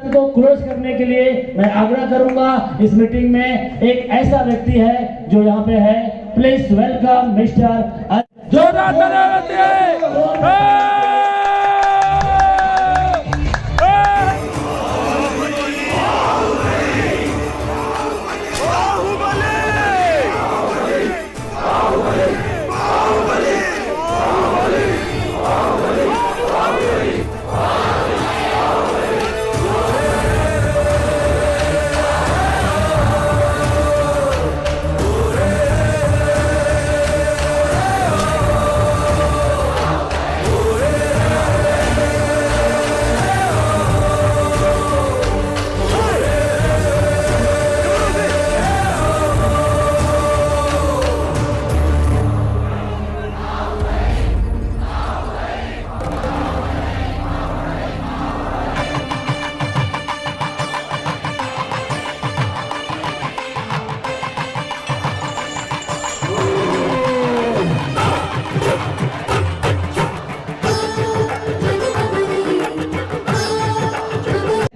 को क्लोज करने के लिए मैं आग्रह करूंगा। इस मीटिंग में एक ऐसा व्यक्ति है जो यहाँ पे है। प्लीज वेलकम मिस्टर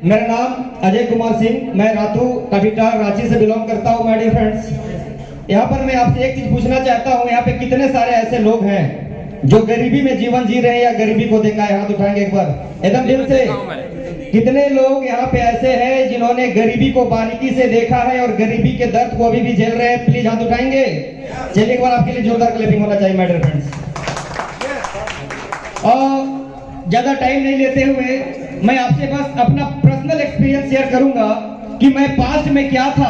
मेरा नाम अजय कुमार सिंह, मैं रातू कविटार रांची से बिलोंग करता हूँ। माय डियर फ्रेंड्स, यहाँ पर मैं आपसे एक चीज पूछना चाहता हूँ। यहाँ पे कितने सारे ऐसे लोग हैं जो गरीबी में जीवन जी रहे हैं या गरीबी को देखा है? हाथ उठाएंगे एक बार एकदम दिल से। कितने लोग यहाँ पे ऐसे हैं जिन्होंने गरीबी को बारीकी से देखा है और गरीबी के दर्द को अभी भी झेल रहे हैं? प्लीज हाथ उठाएंगे। चलिए एक बार आपके लिए जोरदार क्लैपिंग होना चाहिए माय डियर फ्रेंड्स। और ज्यादा टाइम नहीं लेते हुए मैं आपसे बस अपना पर्सनल एक्सपीरियंस शेयर करूंगा कि मैं पास्ट में क्या था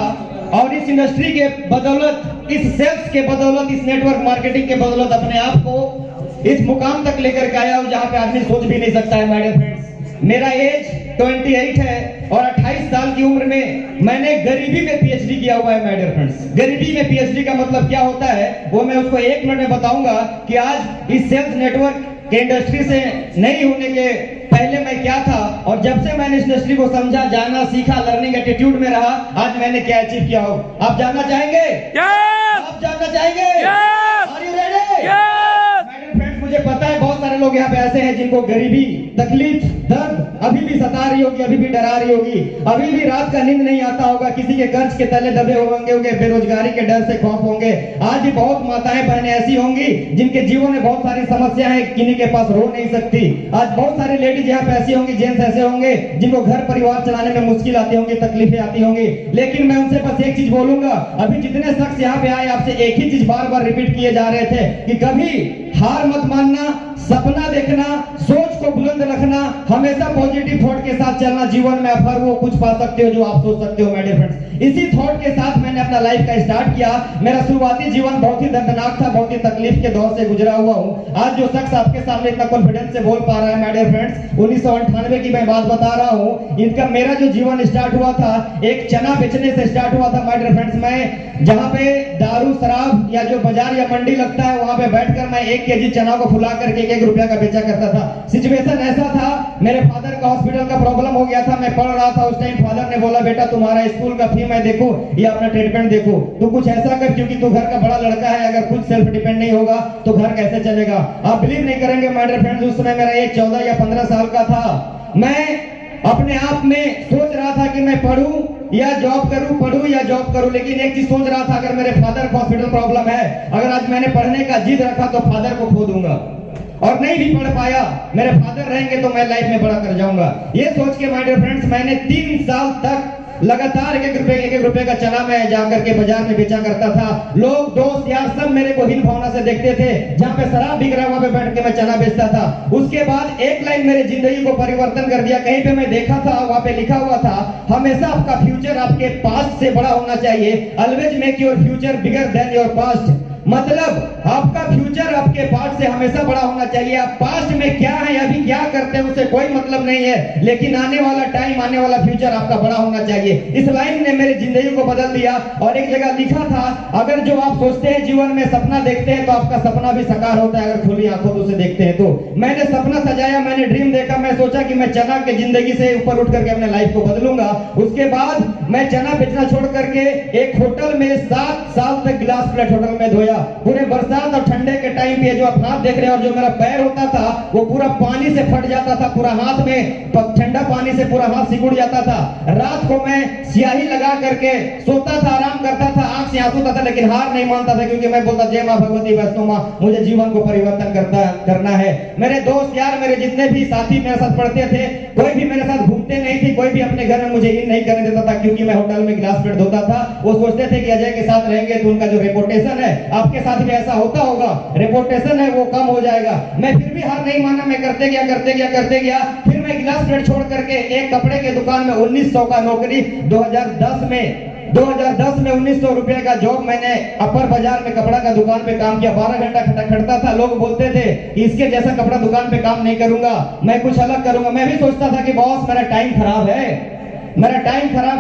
और इस इंडस्ट्री के बदौलत, इस सेल्स के बदौलत, इस नेटवर्क मार्केटिंग के बदौलत अपने आप को इस मुकाम तक लेकर के आया हूं जहां पे आदमी सोच भी नहीं सकता है। माय डियर फ्रेंड्स, मेरा एज 28 है और 28 साल की उम्र में मैंने गरीबी में पीएचडी किया हुआ है। माय डियर फ्रेंड्स, गरीबी में पीएचडी का मतलब क्या होता है वो मैं उसको 1 मिनट में बताऊंगा कि आज इस सेल्स नेटवर्क के इंडस्ट्री से नहीं होने के पहले मैं क्या था और जब से मैंने इस इंडस्ट्री को समझा, जाना, सीखा, लर्निंग एटीट्यूड में रहा, आज मैंने क्या अचीव किया हो। आप जानना चाहेंगे? आप जानना चाहेंगे? Are you ready? फ्रेंड्स, मुझे पता है बहुत सारे लोग यहाँ पे ऐसे हैं जिनको गरीबी, तकलीफ, दर्द अभी भी सता रही होगी, अभी भी डरा रही होगी, अभी भी रात का नींद नहीं आता होगा, किसी के कर्ज के तले दबे होंगे, बेरोजगारी के डर से खौफ होंगे। आज भी बहुत माताएं बहनें ऐसी होंगी जिनके जीवन में बहुत सारी समस्याएं हैं, किन्हीं के पास रो नहीं सकती। आज बहुत सारी लेडीज यहाँ पे ऐसी होंगी, जेंट्स ऐसे होंगे जिनको घर परिवार चलाने में मुश्किल आती होंगी, तकलीफें आती होंगी। लेकिन मैं उनसे बस एक चीज बोलूंगा, अभी जितने शख्स यहाँ पे आए आपसे एक ही चीज बार बार रिपीट किए जा रहे थे कि कभी हार मत मानना, सपना देखना, सोच को बुलंद रखना, हमेशा पॉजिटिव थॉट के साथ चलना। जीवन में आप हर वो कुछ पा सकते हो जो आप सोच सकते हो। माय डियर फ्रेंड्स, इसी थॉट के साथ मैंने अपना लाइफ का स्टार्ट किया। मेरा शुरुआती जीवन बहुत ही दर्दनाक था, बहुत ही तकलीफ के दौर से गुजरा हुआ हूँ। आज जो शख्स आपके सामने इतना कॉन्फिडेंस से बोल पा रहा है, माय डियर फ्रेंड्स, 1998 की मैं बात बता रहा हूँ। इनका मेरा जो जीवन स्टार्ट हुआ था एक चना बेचने से स्टार्ट हुआ था। माय डियर फ्रेंड्स, मैं जहाँ पे दारू शराब या जो बाजार या मंडी लगता है वहां पे बैठकर मैं 1 केजी चना को फुला करके 1 रुपया का बेचा करता था। सिचुएशन ऐसा था, मेरे फादर का हॉस्पिटल का प्रॉब्लम हो गया था, मैं पढ़ रहा था उस टाइम। फादर ने बोला, बेटा तुम्हारा स्कूल का फी मैं देखूं या अपना ट्रीटमेंट देखूं, तू कुछ ऐसा कर क्योंकि तू घर का बड़ा लड़का है, अगर खुद सेल्फ डिपेंड नहीं होगा तो घर कैसे चलेगा। आप बिलीव नहीं करेंगे माय डियर फ्रेंड्स, उस समय मेरा एज 14 या 15 साल का था। मैं अपने आप में सोच रहा था कि मैं पढ़ूं या जॉब करूं, पढ़ूं या जॉब करूं, लेकिन एक चीज सोच रहा था, अगर मेरे फादर को हॉस्पिटल प्रॉब्लम है, अगर आज मैंने पढ़ने का जिद रखा तो फादर को खो दूंगा, और नहीं भी पढ़ पाया, मेरे फादर रहेंगे तो मैं लाइफ में बड़ा कर जाऊंगा। ये सोच के माय डियर फ्रेंड्स मैंने 3 साल तक लगातार 1 रुपए का चना मैं जाकर के बाजार में बेचा करता था। लोग, दोस्त यार सब मेरे को हीन भावना से देखते थे। जहाँ पे शराब बिक रहा है वहां पे बैठ के मैं चना बेचता था। उसके बाद एक लाइन मेरी जिंदगी को परिवर्तन कर दिया। कहीं पे मैं देखा था, वहां पे लिखा हुआ था, हमेशा आपका फ्यूचर आपके पास्ट से बड़ा होना चाहिए। Always make your future bigger than your past. मतलब आपका फ्यूचर आपके पास्ट से हमेशा बड़ा होना चाहिए। आप पास्ट में क्या है, अभी क्या करते हैं, उससे कोई मतलब नहीं है, लेकिन आने वाला टाइम, आने वाला फ्यूचर आपका बड़ा होना चाहिए। इस लाइन ने मेरी जिंदगी को बदल दिया। और एक जगह लिखा था, अगर जो आप सोचते हैं जीवन में, सपना देखते हैं, तो आपका सपना भी साकार होता है अगर खुली आंखों से देखते हैं तो। मैंने सपना सजाया, मैंने ड्रीम देखा, मैं सोचा कि मैं चना के जिंदगी से ऊपर उठ करके अपने लाइफ को बदलूंगा। उसके बाद मैं चना बेचना छोड़ करके एक होटल में 7 साल तक ग्लास प्लेट होटल में धोया गया। पूरे बरसात और ठंडे के टाइम पे जो आप हाथ देख रहे हैं और जो मेरा पैर होता था वो पूरा पानी से फट जाता था, पूरा हाथ में ठंडा पानी से पूरा हाथ सिकुड़ जाता था। रात को मैं स्याही लगा करके सोता था, आराम करता था, आंख से आंसू होता था, लेकिन हार नहीं मानता था, क्योंकि मैं बोलता जय मां भगवती वैष्णो मां, मुझे जीवन को परिवर्तन करना है। मेरे दोस्त यार, मेरे जितने भी साथी मेरे साथ पढ़ते थे, कोई भी मेरे साथ घूमते नहीं थे, कोई भी अपने घर में मुझे इन नहीं करने देता था, क्योंकि मैं होटल में गिलास प्लेट धोता था। वो सोचते थे कि अजय के साथ रहेंगे तो उनका जो रेपुटेशन है, आपके साथ भी ऐसा होता होगा, रेपुटेशन है वो कम हो जाएगा। मैं फिर भी हार नहीं माना, मैं करते गया। फिर मैं गिलास प्लेट छोड़ करके एक कपड़े के दुकान में 1900 का नौकरी 2010 में 1900 रुपए का जॉब मैंने अपर बाजार में कपड़ा का दुकान पे काम किया। 12 घंटा खटता था। लोग बोलते थे कि इसके जैसा कपड़ा दुकान पे काम नहीं करूंगा, मैं कुछ अलग करूंगा। मैं भी सोचता था कि बॉस मेरा टाइम खराब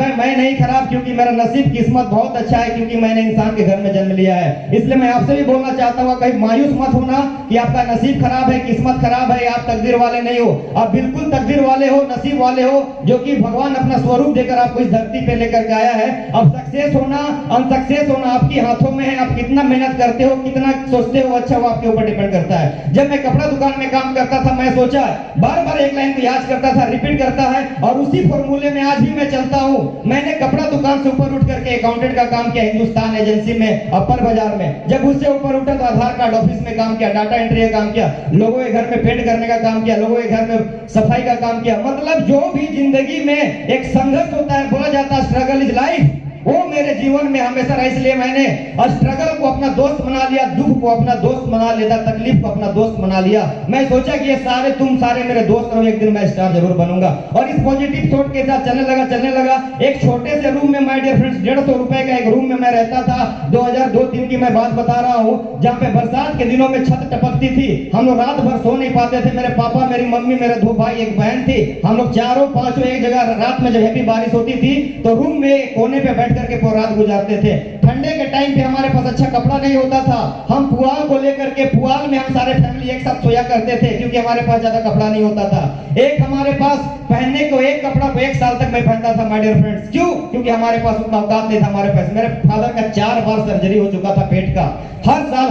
है, मैं नहीं खराब, क्योंकि मेरा नसीब किस्मत बहुत अच्छा है, क्योंकि मैंने इंसान के घर में जन्म लिया है। इसलिए मैं आपसे भी बोलना चाहता हूँ, कहीं मायूस मत होना कि आपका नसीब खराब है, किस्मत खराब है, आप तकदीर वाले नहीं हो। आप बिल्कुल तकदीर वाले हो, नसीब वाले हो, जो कि भगवान अपना स्वरूप देकर आपको इस धरती पे लेकर के आया है। अब सक्सेस होना अनसक्सेस होना आपके हाथों में है। आप कितना मेहनत करते हो, कितना सोचते हो अच्छा, वो आपके ऊपर डिपेंड करता है। जब मैं कपड़ा दुकान में काम करता था, मैं सोचा बार एक लाइन को याद करता था, रिपीट करता है, और उसी फॉर्मूले में आज भी मैं चलता हूं। मैंने कपड़ा दुकान से ऊपर उठ करके अकाउंटेंट का काम किया हिंदुस्तान एजेंसी में, अपर बाजार में। जब उससे ऊपर उठा तो आधार कार्ड ऑफिस में काम किया, डाटा एंट्री का काम किया, लोगों के घर में पेंट करने का काम किया, लोगों के घर में सफाई का काम किया। मतलब जो भी जिंदगी में एक संघर्ष होता है, बोला जाता है स्ट्रगल इज लाइफ, वो मेरे जीवन में हमेशा रहा। इसलिए मैंने स्ट्रगल को अपना दोस्त बना लिया, दुख को अपना दोस्त बना लिया, तकलीफ को अपना दोस्त बना लिया। मैं सोचा कि ये तुम सारे मेरे दोस्त रहो, एक दिन मैं स्टार जरूर बनूंगा। और इस पॉजिटिव थॉट के साथ चलने लगा। एक छोटे से रूम में माय डियर फ्रेंड्स, 150 रुपए का एक रूम में मैं रहता था। 2002-3 की मैं बात बता रहा हूँ, जहाँ पे बरसात के दिनों में छत टपकती थी। हम लोग रात भर सो नहीं पाते थे। मेरे पापा, मेरी मम्मी, मेरे 2 भाई, एक बहन थी। हम लोग चारों पांचों एक जगह, रात में जब हैवी बारिश होती थी तो रूम में कोने पे बैठ करके पूरी रात गुजारते थे। ठंडे के टाइम पे हमारे पास अच्छा कपड़ा नहीं होता था। हम पुआल को लेकर के, पुआल में हम सारे फैमिली एक साथ सोया करते थे, क्योंकि हमारे पास ज्यादा कपड़ा नहीं होता था। एक हमारे पास पहनने को एक कपड़ा को 1 साल तक मैं पहनता था माय डियर फ्रेंड्स। क्यों? क्योंकि हमारे पास उतना औकात नहीं था। हमारे पास, मेरे फादर का 4 बार सर्जरी हो चुका था पेट का, हर साल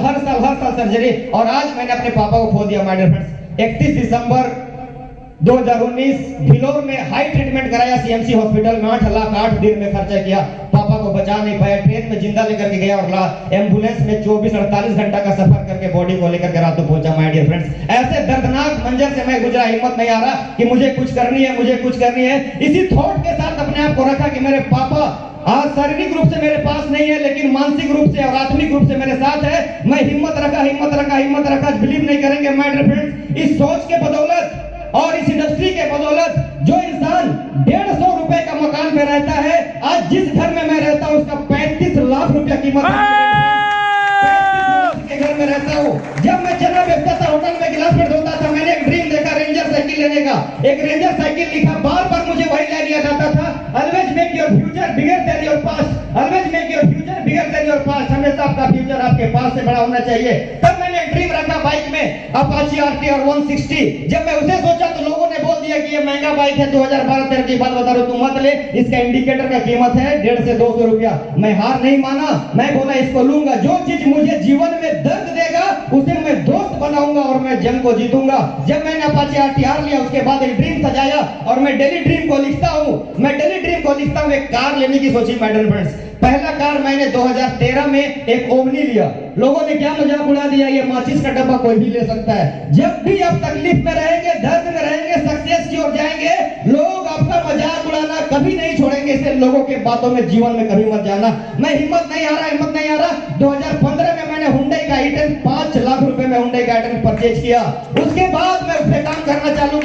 सर्जरी। और आज मैंने अपने पापा को खो दिया माय डियर फ्रेंड्स। 31 दिसंबर 2019 भिलोर में हाई ट्रीटमेंट कराया सीएमसी हॉस्पिटल में। 8 लाख 8 दिन में खर्चा किया, पापा को बचा नहीं पाया। ट्रेन में जिंदा लेकर के गया और एम्बुलेंस में 24-48 घंटा का सफर करके बॉडी को लेकर के रातों पहुंचा माय डियर फ्रेंड्स। ऐसे दर्दनाक मंजर से मैं गुजरा, हिम्मत नहीं आ रहा कि मुझे कुछ करनी है। इसी थॉट के साथ अपने आप को रखा कि मेरे पापा आज शारीरिक रूप से मेरे पास नहीं है, लेकिन मानसिक रूप से और आत्मिक रूप से मेरे साथ है। मैं हिम्मत रखा। बिलीव नहीं करेंगे माय डियर फ्रेंड्स, इस सोच के बदौलत और इस इंडस्ट्री के बदौलत जो इंसान 150 रुपए का मकान में रहता है, आज जिस घर में मैं रहता हूं उसका 35 लाख रुपया कीमत के घर में रहता हूं। जब मैं चना बेचता था, होटल में गिलास में धोता था, मैंने एक ड्रीम देखा रेंजर साइकिल लेने का। एक रेंजर साइकिल लिखा, बार मुझे वही ले लिया जाता था। Always make your future bigger than your past, always make your future bigger than your past. हमेशा आपका फ्यूचर आपके पास से बड़ा होना चाहिए। तब मैंने एक ड्रीम रखा बाइक में, अपाची RT और 160। जब मैं उसे सोचा तो लोगों ने बोल दिया कि ये महंगा बाइक है, 2012-13 की बात बता रहा हूं, तू मत ले, इसका इंडिकेटर का कीमत है 150 से 200 रुपया। मैं हार नहीं माना, मैं बोला इसको लूंगा। जो चीज मुझे जीवन में दर्द देगा उसे मैं दोस्त बनाऊंगा और मैं जंग को जीतूंगा। जब मैंने अपाची RTR लिया, उसके बाद एक ड्रीम सजाया और मैं डेली ड्रीम को लिखता हूं। एक कार लेने की सोची माय डियर फ्रेंड्स। पहला कार मैंने 2013 में एक ओमनी लिया। लोगों ने क्या मजाक उड़ा दिया, ये माचिस का डब्बा कोई भी ले सकता है। जब भी आप तकलीफ में रहेंगे, दर्द में रहेंगे, सक्सेस की ओर जाएंगे, लोग आपका मजाक उड़ाना कभी नहीं छोड़ेंगे। इसलिए लोगों के बातों में जीवन में कभी मत जाना। मैं हिम्मत नहीं आ रहा। 2015 में मैंने हुंडई का i10 5 लाख रुपए में हुंडई का i10 परचेज किया। उसके बाद मैं उस पे काम करना चालू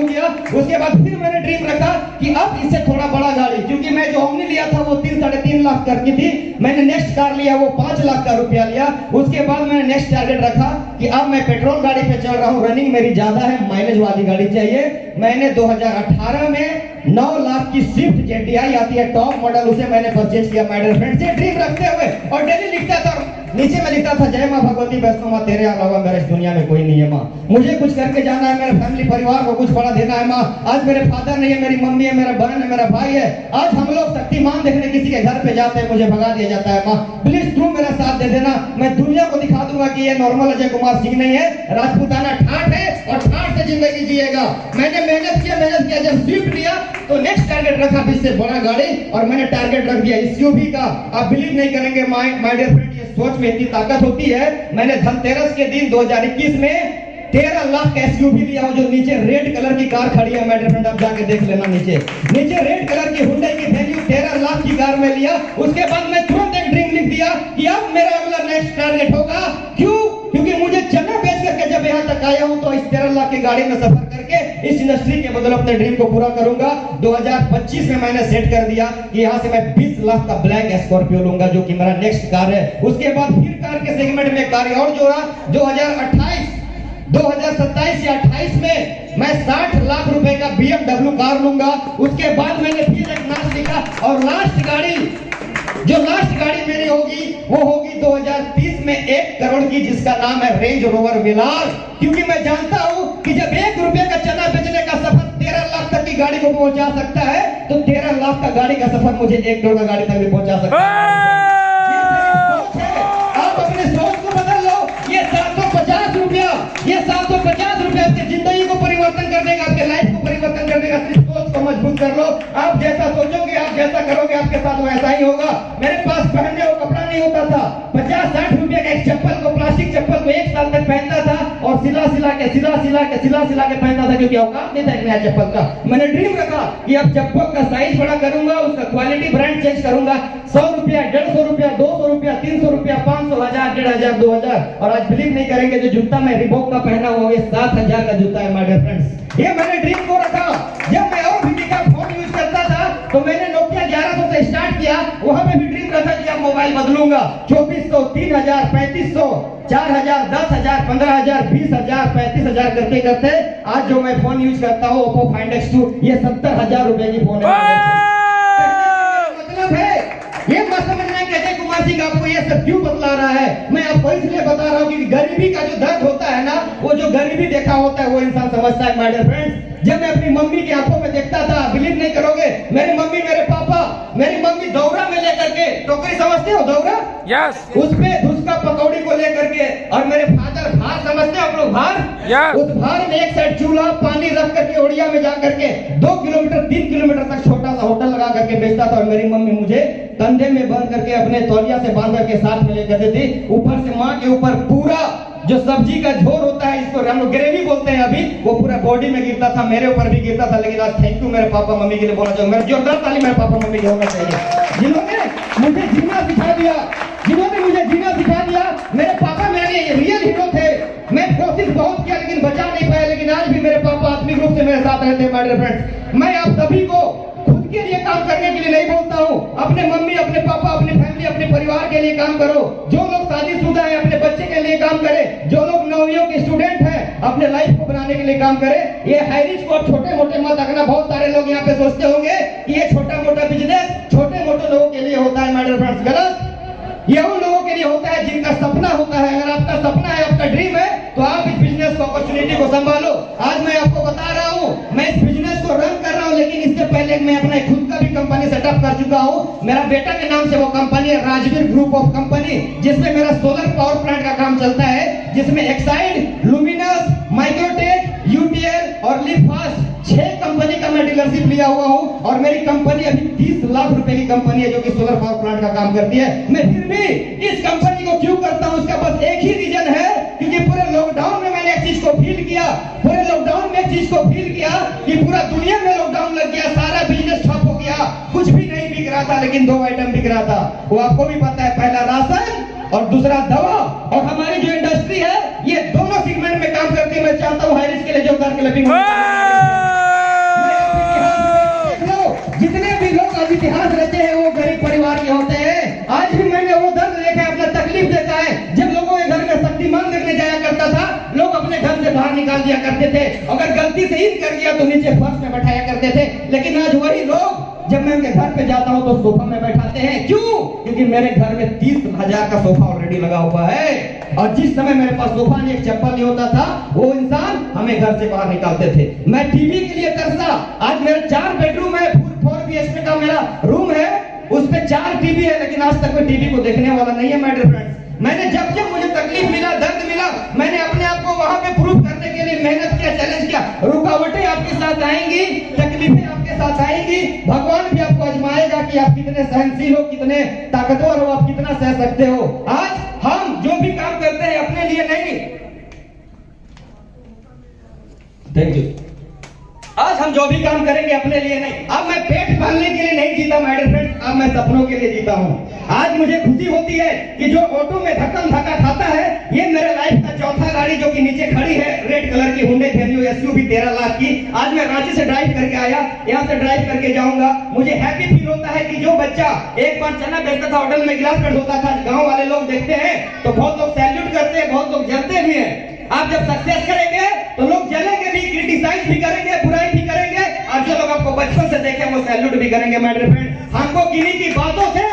किया। उसके बाद फिर मैंने ड्रीम रखा कि अब इससे थोड़ा बड़ा गाड़ी, क्योंकि मैं जो ओमनी लिया था वो 3-3.5 लाख कर की थी। मैंने नेक्स्ट कार लिया, वो 5 लाख का रुपया लिया। उसके बाद मैंने नेक्स्ट टारगेट रखा कि अब मैं पेट्रोल गाड़ी पे चल रहा हूँ, रनिंग मेरी ज्यादा है, माइलेज वाली गाड़ी चाहिए। मैंने 2018 में 9 लाख की स्विफ्ट जेटीआई आती है टॉप मॉडल, उसे मैंने परचेज किया माय डियर फ्रेंड्स। ये ड्रीम रखते हुए और डेली लिखता था। नीचे में लिखा था जय माँ भगवती वैष्णो माँ, तेरे अलावा मेरे इस दुनिया में कोई नहीं है माँ। मुझे कुछ करके जाना है, मेरे फैमिली परिवार को कुछ बड़ा देना है माँ। आज मेरे फादर नहीं है, मेरी मम्मी है, मेरा बहन है, मेरा भाई है। आज हम लोग शक्तिमान देखने किसी के घर पे जाते हैं, मुझे भगा दिया जाता है माँ। प्लीज तुम मेरा साथ दे देना, मैं दुनिया को दिखा दूंगा कि ये नॉर्मल अजय कुमार सिंह नहीं है, राजपूताना ठाठ है और ठाठ से जिंदगी जिएगा। मैंने मेहनत किया, जब स्विफ्ट लिया तो नेक्स्ट टारगेट रखा इससे बड़ा गाड़ी, और मैंने टारगेट रख दिया एसयूवी का। आप बिलीव नहीं करेंगे माय डियर फ्रेंड, ये सोच में इतनी ताकत होती है। मैंने धनतेरस के दिन 2021 में 13 लाख का एसयूवी लिया, जो नीचे रेड कलर की कार खड़ी है माय डियर फ्रेंड, आप जाके देख लेना नीचे रेड कलर की हुंडई की वैल्यू 13 लाख की कार में लिया। उसके बाद मैं तुरंत एक ड्रीम लिख दिया कि अब मेरा अगला नेक्स्ट टारगेट होगा। क्यों? क्योंकि मुझे चना बेच करके जब यहाँ तक आया हूँ तो इस 13 लाख की गाड़ी में सफर करके इस इंडस्ट्री के बदले अपने ड्रीम को पूरा करूंगा। 2025 में मैंने सेट कर दिया कि यहाँ से मैं 20 लाख का ब्लैक स्कॉर्पियो लूंगा, जो कि मेरा नेक्स्ट कार है। उसके बाद फिर कार के सेगमेंट में कार और जोड़ा। 2027 या 28 में मैं 60 लाख रुपए का BMW कार लूंगा। उसके बाद मैंने फिर एक नाम लिखा, और लास्ट गाड़ी मेरी होगी वो होगी 2030 में 1 करोड़ की, जिसका नाम है रेंज रोवर विलार। क्योंकि मैं जानता हूं कि जब 1 रुपए का चना बेचने का सफर 13 लाख तक की गाड़ी को पहुंचा सकता है, तो 13 लाख का गाड़ी का सफर मुझे 1 करोड़ का गाड़ी तक भी पहुंचा सकता है। आप अपने सोच को बदल लो। ये 750 रुपया आपकी जिंदगी को परिवर्तन कर देगा, आपके लाइफ को परिवर्तन कर देगा। सिर्फ सोच को मजबूत कर लो। आप जैसा सोचोगे, आप जैसा करोगे, आपके साथ वैसा ही होगा। मेरे पास पहनने को कपड़ा नहीं होता था। 50-60 रुपए का एक चप्पल को, प्लास्टिक चप्पल को 1 साल तक पहनता था, और सिला सिला के पहनता था, क्योंकि औकात नहीं था एक नया चप्पल का। मैंने ड्रीम रखा कि अब चप्पल का साइज बड़ा करूंगा, उसका क्वालिटी ब्रांड चेंज करूंगा। 100 रुपया, 150 रुपया, 200 रुपया, 300 रुपया, 500, 1000, 1500, 2000। और आज बिलीव नहीं करेंगे, जो जूता मैं रिबॉक का पहना हुआ है 7000 का जूता है माय डियर फ्रेंड्स। ये मैंने ड्रीम को रखा। जब मैं और भी का फोन यूज करता था तो मैंने नोकिया 1100 से स्टार्ट किया। वहां पे भी ड्रीम रखा कि अब मोबाइल बदलूंगा। 2400, 3000, 3500, 4000, 10000, 15000, 20000, 35000 करते करते आज जो मैं फोन यूज करता हूँ Oppo Find X2, ये 70000 रुपए की फोन है। मतलब है ये मत समझना कि अजय कुमार सिंह आपको ये सब क्यों बतला रहा है। मैं आपको इसलिए बता रहा हूँ कि गरीबी का जो दर्द होता है ना, वो जो गरीबी देखा होता है वो इंसान समझता है माय डियर फ्रेंड्स। जब मैं अपनी मम्मी की आंखों में देखता था, बिलीव नहीं करोगे, मेरी मम्मी दौरा में लेकर के, टोकरी समझते हो दौरा? यस। उसपे धुसका पकौड़ी को लेकर के, और मेरे फादर भार समझते हो आप लोग, भार? यस। उस भार में एक साइड चूल्हा पानी रख करके ओडिया में जाकर के 2 किलोमीटर 3 किलोमीटर तक छोटा सा होटल लगा करके बेचता था। और मेरी मम्मी मुझे कंधे में बांध करके अपने तौलिया से बांध करके साथ में लेकर देती। ऊपर से माँ के ऊपर पूरा जो सब्जी का झोर होता है, इसको हम लोग ग्रेवी बोलते हैं अभी, वो पूरा बॉडी में गिरता था, मेरे ऊपर भी गिरता था। लेकिन आज थैंक यू मेरे पापा मम्मी के लिए बोलना चाहूंगा। मेरे जोरदार ताली मेरे पापा मम्मी के होना चाहिए, जिन्होंने मुझे जीना सिखा दिया। मेरे पापा मेरे लिए रियल हीरो थे। मैं कोशिश बहुत किया लेकिन बचा नहीं पाया। लेकिन आज भी मेरे पापा आत्मिक रूप से मेरे साथ रहते हैं माय डियर फ्रेंड्स। मैं आप सभी को खुद के लिए काम करने के लिए नहीं बोलता हूँ। अपने मम्मी, अपने पापा, अपने फैमिली, अपने परिवार के लिए काम करो। जो लोग शादीशुदा है अपने बच्चे के लिए काम करें। जो लोग नौवीं के स्टूडेंट हैं अपने लाइफ को बनाने के लिए काम करें। ये हाई रिस्क और छोटे मोटे मत रखना। बहुत सारे लोग यहाँ पे सोचते होंगे कि ये छोटा मोटा बिजनेस छोटे मोटे लोगों के लिए होता है माय डियर फ्रेंड्स। गलत। ये उन लोगों के लिए होता है जिनका सपना होता है। अगर आपका सपना है, आपका ड्रीम है, तो आप इस बिजनेस को, अपॉर्चुनिटी को संभालो। आज मैं आपको बता रहा हूँ, मैं इस बिजनेस को रन कर रहा हूँ, लेकिन इससे पहले मैं अपना खुद का भी कंपनी सेटअप कर चुका हूँ। मेरा बेटा के नाम से वो कंपनी है राजवीर ग्रुप ऑफ कंपनी, जिसमें मेरा सोलर पावर प्लांट का काम चलता है, जिसमें एक्साइड, लुमिनस, माइक्रोटेक, यूटीएल और लिफास्ट 6 कंपनी का मैं डीलरशिप लिया हुआ हूँ। और मेरी कंपनी अभी 30 लाख रुपए की कंपनी है, जो कि सोलर पावर प्लांट का काम करती है। मैं फिर भी इस कंपनी को क्यों करता हूँ, उसका बस एक ही रीजन है, क्योंकि पूरे लॉकडाउन में मैंने एक चीज को फील किया। कि पूरा दुनिया में लॉकडाउन लग गया, सारा बिजनेस ठप हो गया, कुछ भी नहीं बिक रहा था, लेकिन 2 आइटम बिक रहा था। वो आपको भी पता है, पहला राशन और दूसरा दवा। और हमारी जो इंडस्ट्री है ये दोनों सेगमेंट में काम करती है। मैं चाहता हूँ हाई रिस्क के लिए जोरदार क्लैपिंग। जितने भी लोग आज इतिहास रचे हैं वो गरीब परिवार के होते हैं। आज भी मैंने वो दर्द देखा है, अपना तकलीफ देखा है। जब लोगों के घर में शक्तिमान देखने जाया करता था, लोग अपने घर से बाहर निकाल दिया करते थे। अगर गलती से इन कर दिया तो नीचे फर्श में बैठाया करते थे। लेकिन आज वही लोग जब मैं उनके घर पे जाता हूँ तो सोफा में बैठाते हैं। क्यों? क्योंकि मेरे घर में 30,000 का सोफा ऑलरेडी लगा हुआ है, और जिस समय मेरे पास सोफा नहीं, एक चप्पल नहीं होता था, वो इंसान हमें घर से बाहर निकालते थे। मैं टीवी के लिए तरसा। आज मेरे 4 बेडरूम है, 4 BHK का मेरा रूम है, उस पे 4 टीवी है, लेकिन आज तक कोई टीवी को देखने वाला नहीं है। माय डियर फ्रेंड्स, मैंने जब जब मुझे तकलीफ मिला, दर्द मिला, मैंने अपने आप को वहां पे प्रूव करने के लिए मेहनत किया, चैलेंज किया। रुकावटें आपके साथ आएंगी, तकलीफें आपके साथ आएंगी, भगवान भी आपको आजमाएगा कि आप कितने सहनशील हो, कितने ताकतवर हो, आप कितना सह सकते हो। आज हम जो भी काम करते हैं अपने लिए नहीं, थैंक यू, आज हम जो भी काम करेंगे अपने लिए नहीं। अब मैं पेट पालने के लिए नहीं जीता माय डियर फ्रेंड्स, अब मैं सपनों के लिए जीता हूँ। आज मुझे खुशी होती है कि जो ऑटो में धक्कम धक्का खाता है, ये मेरे लाइफ का चौथा गाड़ी जो कि नीचे खड़ी है, रेड कलर की हुंडई वेन्यू SUV 13 लाख की। आज मैं रांची से ड्राइव करके आया, यहाँ से ड्राइव करके जाऊंगा। मुझे हैप्पी फील होता है कि जो बच्चा एक बार चना बेचता था, होटल में गिलास पेट होता था, गाँव वाले लोग देखते हैं तो बहुत लोग सैल्यूट करते हैं, बहुत लोग जलते भी हैं। आप जब सक्सेस करेंगे तो लोग जलेंगे भी, क्रिटिसाइज भी करेंगे, बुराई भी करेंगे, और जो लोग आपको बचपन से देखे वो सैल्यूट भी करेंगे। माय डियर फ्रेंड, हमको किन्हीं की बातों से,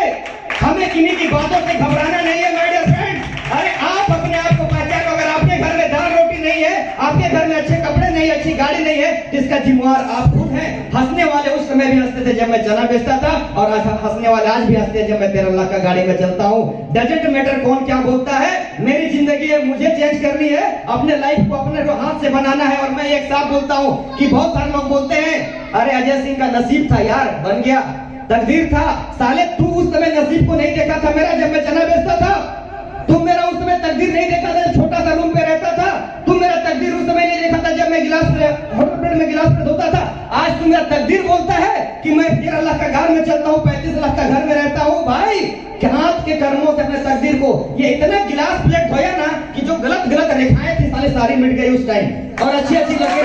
हमें किन्हीं की बातों से घबराना नहीं है माय डियर फ्रेंड। अरे आप अपने आप को पहचानो। अगर आपके घर में दाल रोटी नहीं है, आपके घर में अच्छे कपड़े नहीं, अच्छी गाड़ी नहीं है, जिसका जिम्मेवार आप खुद हैं। हंसने वाले उस समय भी हंसते थे जब मैं चना बेचता था, और आज हंसने वाले आज भी हंसते हैं जब मैं 13 लाख का गाड़ी में चलता हूँ। डजंट मैटर कौन क्या बोलता है, मेरी जिंदगी है, मुझे चेंज करनी है, अपने लाइफ को अपने को हाथ से बनाना है। और मैं एक साथ बोलता हूँ कि बहुत सारे लोग बोलते हैं, अरे अजय सिंह का नसीब था यार, बन गया, तकदीर था। साले तू उस समय नसीब को नहीं देखा था मेरा, जब मैं चना बेचता था। तुम मेरा उस समय तकदीर नहीं देखा था, छोटा सा रूम पे रहता था। तुम मेरा तकदीर उस समय नहीं देखा था जब मैं गिलास होटल में गिलास पे धोता था। आज तुम मेरा तकदीर बोलता है कि मैं 13 लाख का घर में चलता हूँ, 35 लाख का घर में रहता हूँ। भाई हाथ के कर्मों से अपने तकदीर को, ये इतना गिलास प्लेट धोया ना कि जो गलत गलत रेखाएं थी साले सारी मिट गई उस टाइम, और अच्छी अच्छी लकीरें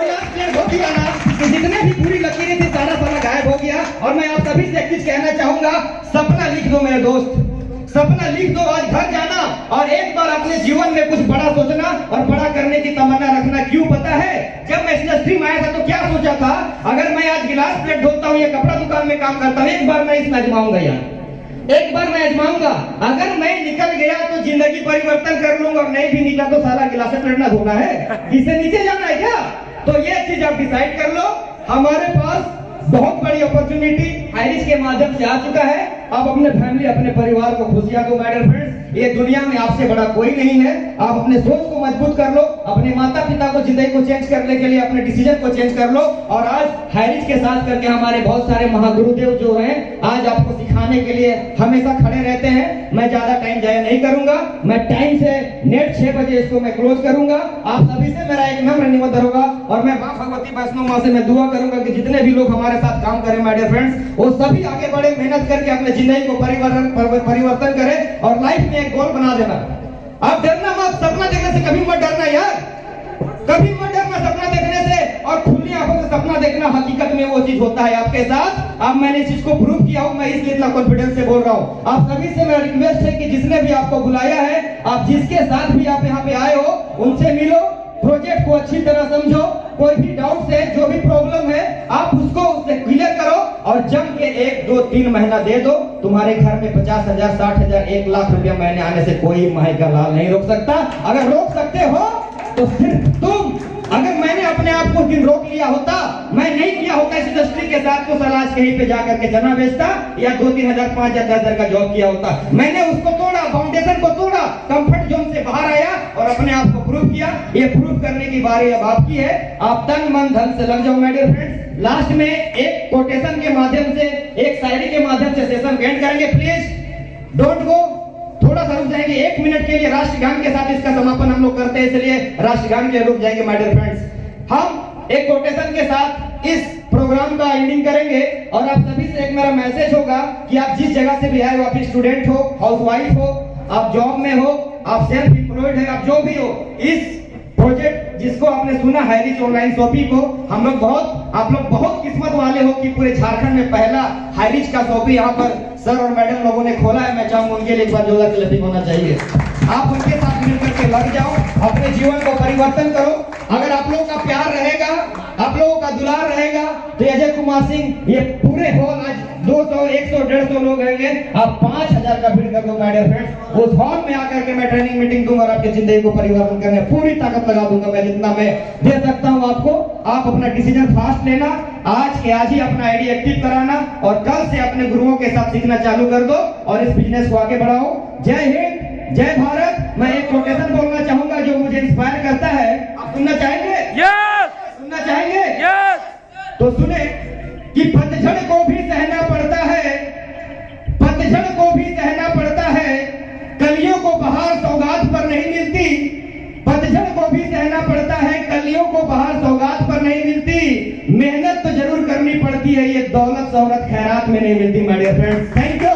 गिलास प्लेट धो दिया ना, तो जितने भी बुरी लकीरें थी सारा गायब हो गया। और मैं आप सभी से एक चीज कहना चाहूंगा, सपना लिख दो मेरे दोस्त, सपना लिख दो। आज घर जाना और एक बार अपने जीवन में कुछ बड़ा सोचना और बड़ा करने की तमन्ना रखना। क्यों पता है, जब मैं इस इंडस्ट्री में आया था तो क्या सोचा था, अगर मैं आज गिलास प्लेट धोता हूँ या कपड़ा दुकान में काम करता हूँ, एक बार मैं इसमें आजमाऊंगा यार, एक बार मैं आजमाऊंगा। अगर मैं निकल गया तो जिंदगी परिवर्तन कर लूंगा, और नहीं भी निकला तो सारा गिलास प्लेट ना धोना है, इससे नीचे जाना है क्या। तो ये चीज आप डिसाइड कर लो। हमारे पास बहुत बड़ी अपॉर्चुनिटी हाईरिच के माध्यम से आ चुका है। आप अपने फैमिली, अपने परिवार को खुशियां दो माय डियर फ्रेंड्स। ये दुनिया में आपसे बड़ा कोई नहीं है। आप अपने सोच को मजबूत कर लो, अपने माता पिता को, जिंदगी को चेंज करने के लिए अपने डिसीजन को चेंज कर लो। और आज हाईरिच के साथ करके हमारे बहुत सारे महागुरुदेव जो हैं, आज आपको सिखाने के लिए हमेशा खड़े रहते हैं। मैं ज्यादा टाइम जाया नहीं करूंगा, मैं टाइम से नेट 6 बजे इसको मैं क्लोज करूंगा। आप सभी से मेरा एक नम्र निवेदन होगा, और मैं मां भगवती वैष्णो मां से मैं दुआ करूंगा कि जितने भी लोग हमारे साथ काम करें माय डियर फ्रेंड्स, वो सभी आगे बढ़े, मेहनत करके अपने जिंदगी को परिवर्तन करें और लाइफ में एक गोल बना देना। आप डरना मत, सपना देखने से कभी मत डरना यार, कभी मत डरना सपना देखने से। और खुली आंखों से सपना देखना, हकीकत में वो चीज होता है आपके साथ। अब मैंने इस चीज को प्रूव किया हूं, मैं इसलिए इतना कॉन्फिडेंस से बोल रहा हूं। आप सभी से मेरा रिक्वेस्ट है कि जिसने भी आपको बुलाया है, आप जिसके साथ भी आप यहाँ पे आए हो, उनसे मिलो, प्रोजेक्ट को अच्छी तरह समझो। कोई भी डाउट है, जो भी प्रॉब्लम है, आप उसको उससे क्लियर करो, और जम के 1, 2, 3 महीना दे दो। तुम्हारे घर में 50,000, 60,000, 1 लाख रुपया महीने आने से कोई माई का लाल नहीं रोक सकता। अगर रोक सकते हो तो सिर्फ तुम। अगर मैंने अपने आप को दिन रोक लिया होता, मैं नहीं किया होता इस इंडस्ट्री के साथ, तो सलाश कहीं पे जाकर के चना बेचता या 2-3 हजार, 5 हजार, 10 हजार का जॉब किया होता। मैंने उसको तोड़ा, फाउंडेशन को तोड़ा, कंफर्ट जोन से बाहर आया और अपने आप को प्रूव किया। ये प्रूव करने की बारी अब आपकी है। आप तन मन धन से लग जाओ माय डियर फ्रेंड्स। लास्ट में एक कोटेशन के माध्यम से, एक शायरी के माध्यम से सेशन एंड करेंगे। प्लीज डोंट गो, थोड़ा सा रुक जाएंगे 1 मिनट के लिए। राष्ट्रगान के साथ इसका समापन हम लोग करते हैं, इसलिए राष्ट्रगान के रुक जाएंगे माय डियर फ्रेंड्स। हम एक कोटेशन के साथ इस प्रोग्राम का एंडिंग करेंगे। और आप सभी से एक मेरा मैसेज होगा कि आप जिस जगह से भी आए हो, आप स्टूडेंट हो, हाउसवाइफ हो, आप जॉब में हो, आप सेल्फ एम्प्लॉयड है, आप जो भी हो, इस प्रोजेक्ट जिसको आपने सुना हाईरिच ऑनलाइन शॉपिंग को, हम लोग आप लोग बहुत किस्मत वाले हो कि पूरे झारखंड में पहला हाईरिच का शॉपिंग यहाँ पर सर और मैडम लोगों ने खोला है। मैं चाहूंगा उनके लिए एक बार जोरदार क्लैपिंग होना चाहिए। आप उनके साथ मिलकर के लग जाओ, अपने जीवन को परिवर्तन करो। अगर आप लोगों का प्यार रहेगा, आप लोगों का दुलार रहेगा, तो अजय कुमार सिंह ये पूरे हॉल आज 200, 100, 150 लोग होंगे, आप 5000 का भीड़ कर दो माय डियर फ्रेंड्स। उस हॉल में आकर के मैं ट्रेनिंग मीटिंग दूंगा और आपकी जिंदगी को परिवर्तन करने पूरी ताकत लगा दूंगा मैं, जितना मैं दे सकता हूं आपको। आप अपना डिसीजन फास्ट लेना, आज के आज ही अपना आईडी एक्टिव कराना और कल से अपने गुरुओं के साथ सीखना चालू कर दो और इस बिजनेस को आगे बढ़ाओ। जय हिंद, जय भारत। मैं एक कोटेशन बोलना चाहूंगा जो मुझे इंस्पायर करता है, आप सुनना चाहेंगे? यस सुनना चाहेंगे? यस। तो सुने कि पतझड़ को भी सहना पड़ता है, पतझड़ को भी सहना पड़ता है, कलियों को बहार सौगात पर नहीं मिलती। पतझड़ को भी सहना पड़ता है, कलियों को बहार सौगात पर नहीं मिलती। मेहनत तो जरूर करनी पड़ती है, ये दौलत शोहरत खैरात में नहीं मिलती my dear friends. Thank you.